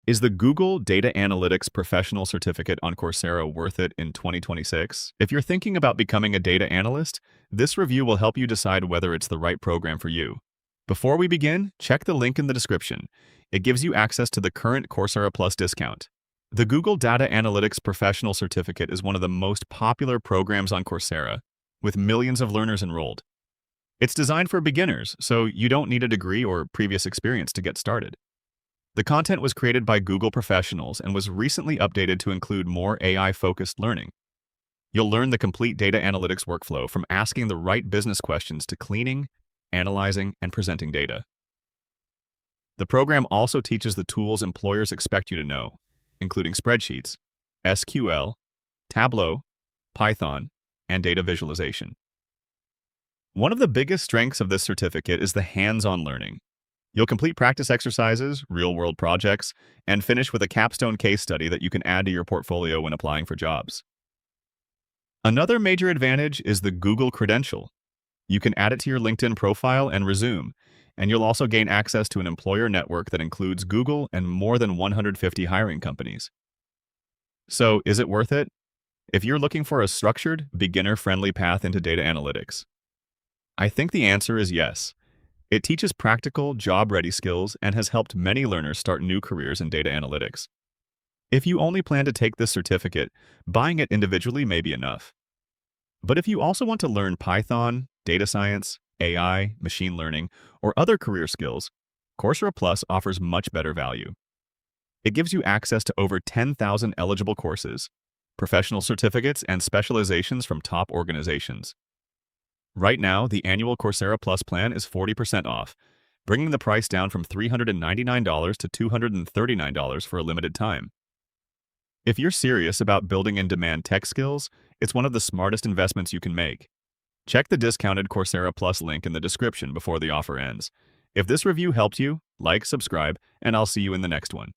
Is the Google Data Analytics Professional Certificate on Coursera worth it in 2026? If you're thinking about becoming a data analyst, this review will help you decide whether it's the right program for you. Before we begin, check the link in the description. It gives you access to the current Coursera Plus discount. The Google Data Analytics Professional Certificate is one of the most popular programs on Coursera, with millions of learners enrolled. It's designed for beginners, so you don't need a degree or previous experience to get started. The content was created by Google professionals and was recently updated to include more AI-focused learning. You'll learn the complete data analytics workflow from asking the right business questions to cleaning, analyzing, and presenting data. The program also teaches the tools employers expect you to know, including spreadsheets, SQL, Tableau, Python, and data visualization. One of the biggest strengths of this certificate is the hands-on learning. You'll complete practice exercises, real-world projects, and finish with a capstone case study that you can add to your portfolio when applying for jobs. Another major advantage is the Google credential. You can add it to your LinkedIn profile and resume, and you'll also gain access to an employer network that includes Google and more than 150 hiring companies. So, is it worth it? If you're looking for a structured, beginner-friendly path into data analytics, I think the answer is yes. It teaches practical, job-ready skills and has helped many learners start new careers in data analytics. If you only plan to take this certificate, buying it individually may be enough. But if you also want to learn Python, data science, AI, machine learning, or other career skills, Coursera Plus offers much better value. It gives you access to over 10,000 eligible courses, professional certificates, and specializations from top organizations. Right now, the annual Coursera Plus plan is 40% off, bringing the price down from $399 to $239 for a limited time. If you're serious about building in-demand tech skills, it's one of the smartest investments you can make. Check the discounted Coursera Plus link in the description before the offer ends. If this review helped you, like, subscribe, and I'll see you in the next one.